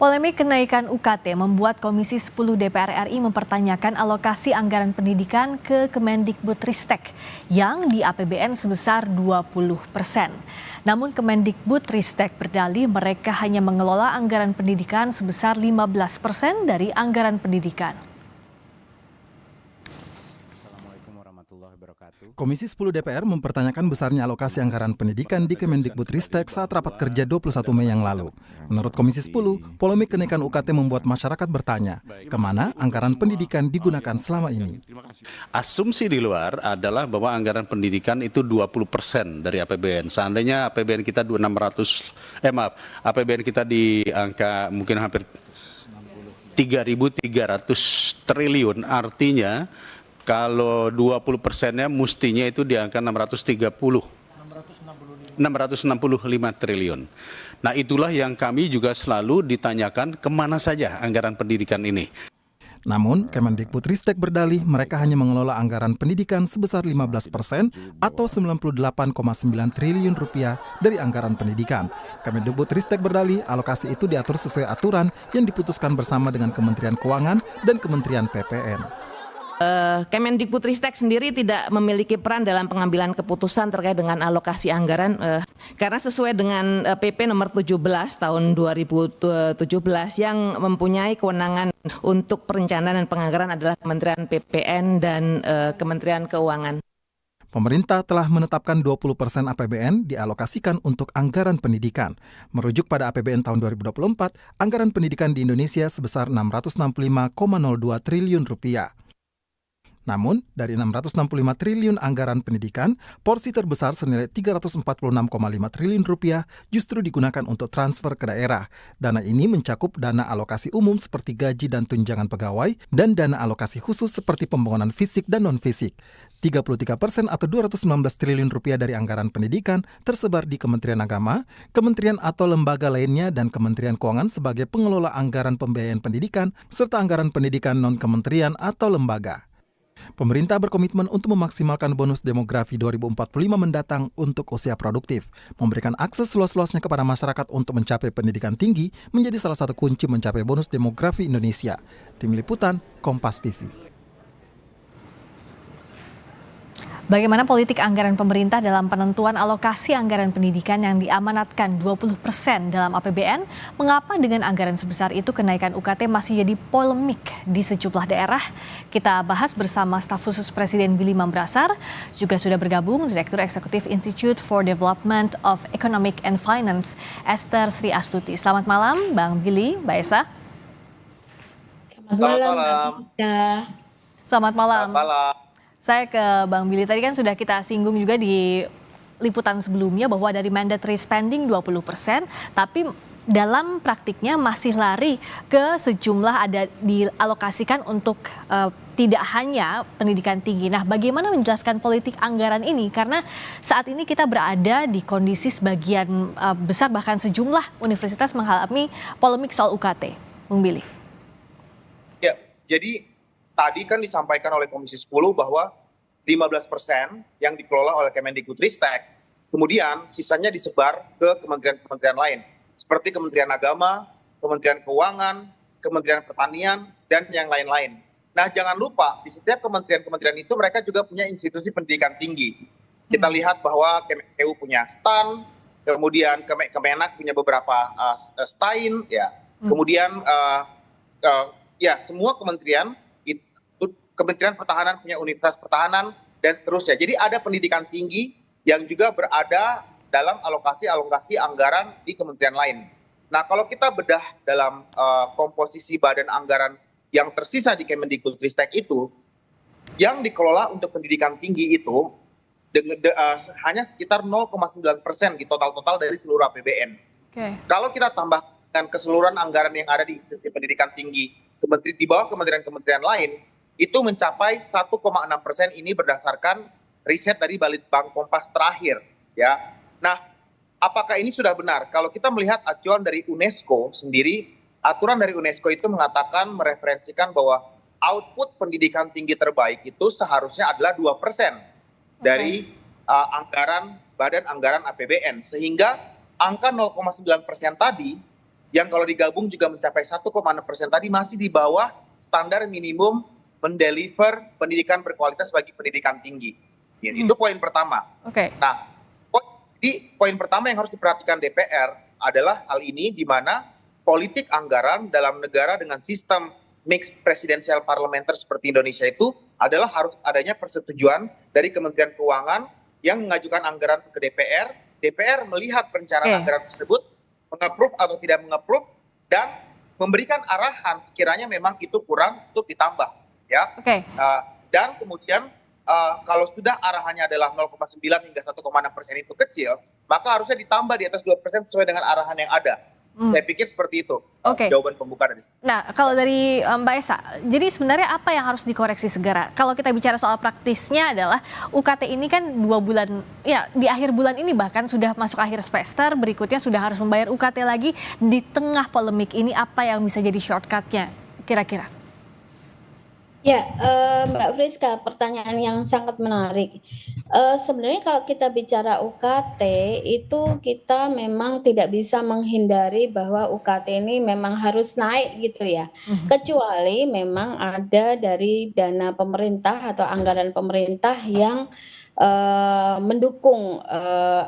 Polemik kenaikan UKT membuat Komisi 10 DPR RI mempertanyakan alokasi anggaran pendidikan ke Kemendikbudristek yang di APBN sebesar 20%. Namun Kemendikbudristek berdalih mereka hanya mengelola anggaran pendidikan sebesar 15% dari anggaran pendidikan. Komisi 10 DPR mempertanyakan besarnya alokasi anggaran pendidikan di Kemendikbudristek saat rapat kerja 21 Mei yang lalu. Menurut Komisi 10, polemik kenaikan UKT membuat masyarakat bertanya, kemana anggaran pendidikan digunakan selama ini? Asumsi di luar adalah bahwa anggaran pendidikan itu 20% dari APBN. Seandainya APBN kita APBN kita di angka mungkin hampir 3.300 triliun, artinya kalau 20%-nya mestinya itu di angka 665 triliun. Nah, itulah yang kami juga selalu ditanyakan kemana saja anggaran pendidikan ini. Namun, Kemendikbudristek berdalih mereka hanya mengelola anggaran pendidikan sebesar 15% atau 98,9 triliun rupiah dari anggaran pendidikan. Kemendikbudristek berdalih alokasi itu diatur sesuai aturan yang diputuskan bersama dengan Kementerian Keuangan dan Kementerian PPN. Kemendikbudristek sendiri tidak memiliki peran dalam pengambilan keputusan terkait dengan alokasi anggaran karena sesuai dengan PP nomor 17 tahun 2017 yang mempunyai kewenangan untuk perencanaan dan penganggaran adalah Kementerian PPN dan Kementerian Keuangan. Pemerintah telah menetapkan 20% APBN dialokasikan untuk anggaran pendidikan. Merujuk pada APBN tahun 2024, anggaran pendidikan di Indonesia sebesar 665,02 triliun rupiah. Namun, dari 665 triliun anggaran pendidikan, porsi terbesar senilai 346,5 triliun rupiah justru digunakan untuk transfer ke daerah. Dana ini mencakup dana alokasi umum seperti gaji dan tunjangan pegawai, dan dana alokasi khusus seperti pembangunan fisik dan non-fisik. 33% atau 219 triliun rupiah dari anggaran pendidikan tersebar di Kementerian Agama, kementerian atau lembaga lainnya, dan Kementerian Keuangan sebagai pengelola anggaran pembiayaan pendidikan, serta anggaran pendidikan non-kementerian atau lembaga. Pemerintah berkomitmen untuk memaksimalkan bonus demografi 2045 mendatang untuk usia produktif. Memberikan akses seluas-luasnya kepada masyarakat untuk mencapai pendidikan tinggi menjadi salah satu kunci mencapai bonus demografi Indonesia. Tim Liputan, Kompas TV. Bagaimana politik anggaran pemerintah dalam penentuan alokasi anggaran pendidikan yang diamanatkan 20% dalam APBN? Mengapa dengan anggaran sebesar itu kenaikan UKT masih jadi polemik di sejumlah daerah? Kita bahas bersama staf khusus Presiden Billy Mambrasar, juga sudah bergabung Direktur Eksekutif Institute for Development of Economic and Finance, Esther Sri Astuti. Selamat malam, Bang Billy, Mbak Esa. Selamat malam. Selamat malam. Selamat malam. Saya ke Bang Billy, tadi kan sudah kita singgung juga di liputan sebelumnya bahwa dari mandatory spending 20%, tapi dalam praktiknya masih lari ke sejumlah ada dialokasikan untuk tidak hanya pendidikan tinggi. Nah, bagaimana menjelaskan politik anggaran ini? Karena saat ini kita berada di kondisi sebagian besar bahkan sejumlah universitas mengalami polemik soal UKT. Bang Billy. Ya, jadi tadi kan disampaikan oleh Komisi 10 bahwa 15% yang dikelola oleh Kemendikbudristek, kemudian sisanya disebar ke kementerian-kementerian lain, seperti Kementerian Agama, Kementerian Keuangan, Kementerian Pertanian, dan yang lain-lain. Nah, jangan lupa, di setiap kementerian-kementerian itu mereka juga punya institusi pendidikan tinggi. Kita lihat bahwa Kemenkeu punya STAN, kemudian Kemenak punya beberapa STAIN, ya. Kemudian ya semua kementerian, Kementerian Pertahanan punya Universitas Pertahanan, dan seterusnya. Jadi ada pendidikan tinggi yang juga berada dalam alokasi anggaran di kementerian lain. Nah, kalau kita bedah dalam komposisi badan anggaran yang tersisa di Kemendikbudristek itu, yang dikelola untuk pendidikan tinggi itu hanya sekitar 0,9% di total dari seluruh APBN. Kalau kita tambahkan keseluruhan anggaran yang ada di institusi pendidikan tinggi di bawah kementerian-kementerian lain, itu mencapai 1,6% ini berdasarkan riset dari Balitbang Kompas terakhir, ya. Nah, apakah ini sudah benar? Kalau kita melihat acuan dari UNESCO sendiri, aturan dari UNESCO itu mengatakan mereferensikan bahwa output pendidikan tinggi terbaik itu seharusnya adalah 2% dari badan anggaran APBN, sehingga angka 0,9% tadi yang kalau digabung juga mencapai 1,6% tadi masih di bawah standar minimum mendeliver pendidikan berkualitas bagi pendidikan tinggi. Itu poin pertama. Oke. Nah, poin pertama yang harus diperhatikan DPR adalah hal ini di mana politik anggaran dalam negara dengan sistem mixed presidential parliamentary seperti Indonesia itu adalah harus adanya persetujuan dari Kementerian Keuangan yang mengajukan anggaran ke DPR. DPR melihat perencanaan anggaran tersebut, meng-approve atau tidak meng-approve, dan memberikan arahan sekiranya memang itu kurang untuk ditambah. Ya. Dan kemudian kalau sudah arahannya adalah 0,9 hingga 1,6% itu kecil, maka harusnya ditambah di atas 2% sesuai dengan arahan yang ada. Saya pikir seperti itu jawaban pembuka dari sini. Nah, kalau dari Mbak Esa, jadi sebenarnya apa yang harus dikoreksi segera? Kalau kita bicara soal praktisnya adalah UKT ini kan 2 bulan, ya di akhir bulan ini bahkan sudah masuk akhir semester, berikutnya sudah harus membayar UKT lagi. Di tengah polemik ini apa yang bisa jadi shortcutnya kira-kira? Ya, Mbak Friska, pertanyaan yang sangat menarik. Sebenarnya kalau kita bicara UKT, itu kita memang tidak bisa menghindari bahwa UKT ini memang harus naik gitu ya. Kecuali memang ada dari dana pemerintah atau anggaran pemerintah yang mendukung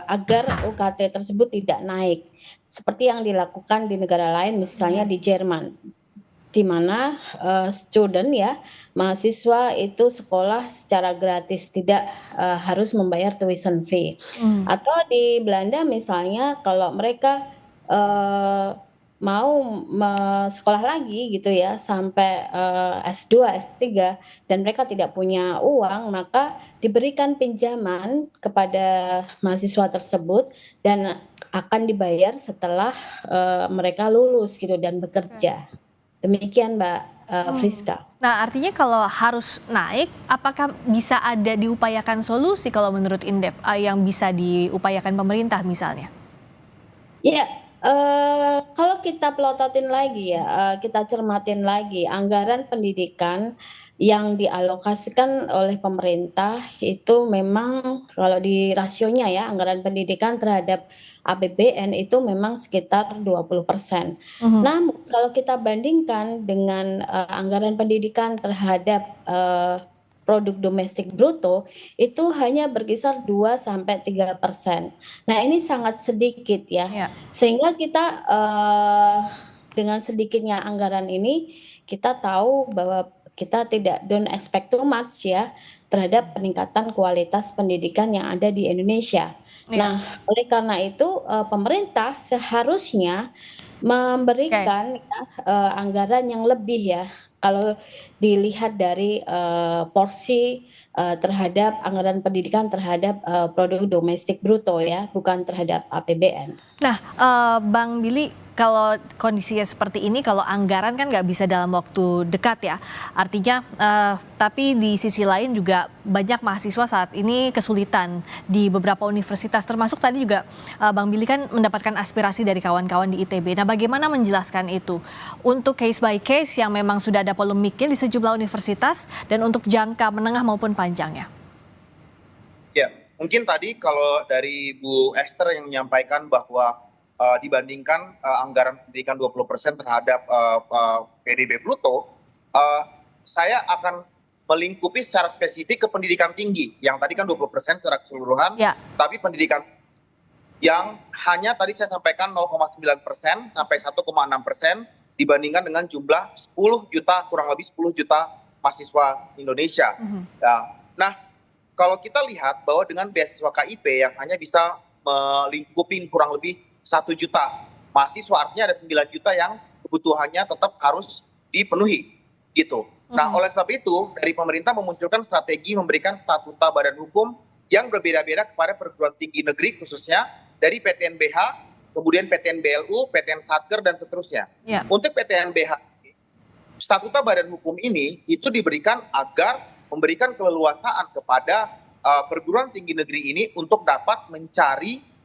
agar UKT tersebut tidak naik. Seperti yang dilakukan di negara lain, misalnya di Jerman, di mana mahasiswa itu sekolah secara gratis, tidak harus membayar tuition fee. Atau di Belanda misalnya kalau mereka mau sekolah lagi gitu ya sampai S2, S3 dan mereka tidak punya uang, maka diberikan pinjaman kepada mahasiswa tersebut dan akan dibayar setelah mereka lulus gitu dan bekerja. Demikian Mbak Friska. Nah, artinya kalau harus naik, apakah bisa ada diupayakan solusi kalau menurut Indef yang bisa diupayakan pemerintah misalnya? Ya, kalau kita pelototin lagi ya, kita cermatin lagi anggaran pendidikan yang dialokasikan oleh pemerintah itu memang kalau di rasionya ya anggaran pendidikan terhadap APBN itu memang sekitar 20%. Namun kalau kita bandingkan dengan anggaran pendidikan terhadap produk domestik bruto itu hanya berkisar 2-3%. Nah, ini sangat sedikit ya. Sehingga kita dengan sedikitnya anggaran ini kita tahu bahwa kita don't expect too much ya terhadap peningkatan kualitas pendidikan yang ada di Indonesia. Nah, oleh karena itu pemerintah seharusnya memberikan anggaran yang lebih ya. Kalau dilihat dari porsi terhadap anggaran pendidikan terhadap produk domestik bruto ya, bukan terhadap APBN. Nah, Bang Billy, kalau kondisinya seperti ini, kalau anggaran kan nggak bisa dalam waktu dekat ya. Artinya, tapi di sisi lain juga banyak mahasiswa saat ini kesulitan di beberapa universitas. Termasuk tadi juga Bang Billy kan mendapatkan aspirasi dari kawan-kawan di ITB. Nah, bagaimana menjelaskan itu? Untuk case by case yang memang sudah ada polemiknya di sejumlah universitas dan untuk jangka menengah maupun panjangnya. Ya, mungkin tadi kalau dari Bu Esther yang menyampaikan bahwa dibandingkan anggaran pendidikan 20% terhadap PDB bruto, saya akan melingkupi secara spesifik ke pendidikan tinggi, yang tadi kan 20% secara keseluruhan, tapi pendidikan yang hanya tadi saya sampaikan 0,9% sampai 1,6% dibandingkan dengan jumlah 10 juta, kurang lebih 10 juta mahasiswa Indonesia. Nah, kalau kita lihat bahwa dengan beasiswa KIP yang hanya bisa melingkupi kurang lebih 1 juta mahasiswa, artinya ada 9 juta yang kebutuhannya tetap harus dipenuhi gitu. Nah, oleh sebab itu dari pemerintah memunculkan strategi memberikan statuta badan hukum yang berbeda-beda kepada perguruan tinggi negeri, khususnya dari PTNBH, kemudian PTNBLU, PTN Satker dan seterusnya. Untuk PTNBH, statuta badan hukum ini itu diberikan agar memberikan keleluasaan kepada perguruan tinggi negeri ini untuk dapat mencari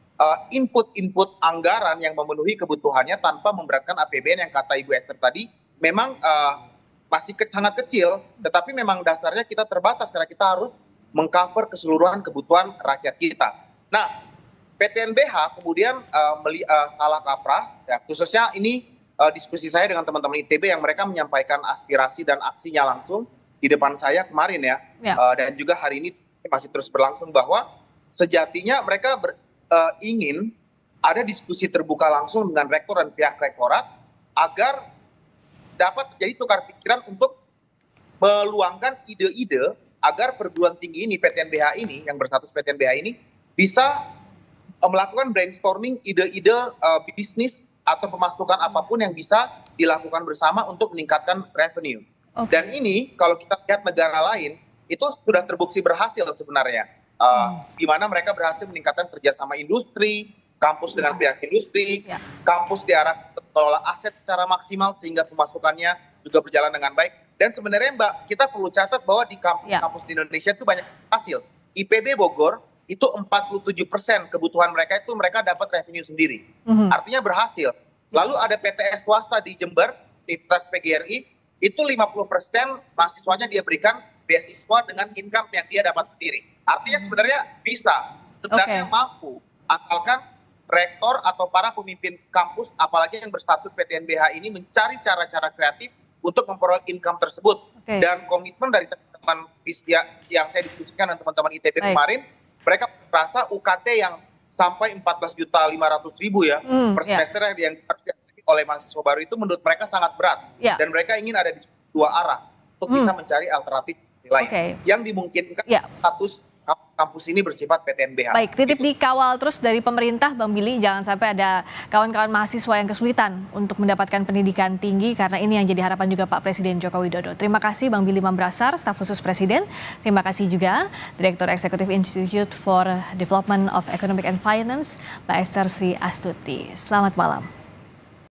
input anggaran yang memenuhi kebutuhannya tanpa memberatkan APBN yang kata Ibu Esther tadi memang masih sangat kecil, tetapi memang dasarnya kita terbatas karena kita harus mengcover keseluruhan kebutuhan rakyat kita. Nah, PTNBH kemudian salah kaprah, ya, khususnya ini diskusi saya dengan teman-teman ITB yang mereka menyampaikan aspirasi dan aksinya langsung di depan saya kemarin ya, dan juga hari ini masih terus berlangsung, bahwa sejatinya mereka ingin ada diskusi terbuka langsung dengan rektor dan pihak rektorat agar dapat terjadi tukar pikiran untuk meluangkan ide-ide agar perguruan tinggi ini, PTNBH ini, yang berstatus PTNBH ini, bisa melakukan brainstorming ide-ide bisnis atau pemasukan apapun yang bisa dilakukan bersama untuk meningkatkan revenue. Dan ini kalau kita lihat negara lain, itu sudah terbukti berhasil sebenarnya. Di mana mereka berhasil meningkatkan kerjasama industri, kampus dengan pihak industri, kampus diarahkan untuk mengelola aset secara maksimal sehingga pemasukannya juga berjalan dengan baik. Dan sebenarnya Mbak, kita perlu catat bahwa di kampus-kampus di Indonesia itu banyak hasil. IPB Bogor itu 47% kebutuhan mereka itu mereka dapat revenue sendiri. Artinya berhasil. Lalu ada PTS swasta di Jember, Universitas PGRI, itu 50% mahasiswanya dia berikan beasiswa dengan income yang dia dapat sendiri. Artinya sebenarnya bisa, sebenarnya mampu, asalkan rektor atau para pemimpin kampus, apalagi yang berstatus PTNBH ini mencari cara-cara kreatif untuk memperoleh income tersebut. Dan komitmen dari teman-teman yang saya diskusikan dengan teman-teman ITB kemarin, mereka merasa UKT yang sampai 14.500.000 ya per semester yang diterima oleh mahasiswa baru itu menurut mereka sangat berat. Dan mereka ingin ada di dua arah untuk bisa mencari alternatif lain yang dimungkinkan status kampus ini bersifat PTNBH. Baik, titip dikawal terus dari pemerintah, Bang Billy, jangan sampai ada kawan-kawan mahasiswa yang kesulitan untuk mendapatkan pendidikan tinggi, karena ini yang jadi harapan juga Pak Presiden Joko Widodo. Terima kasih Bang Billy Mambrasar, staf khusus Presiden. Terima kasih juga Direktur Eksekutif Institute for Development of Economic and Finance, Mbak Esther Sri Astuti. Selamat malam.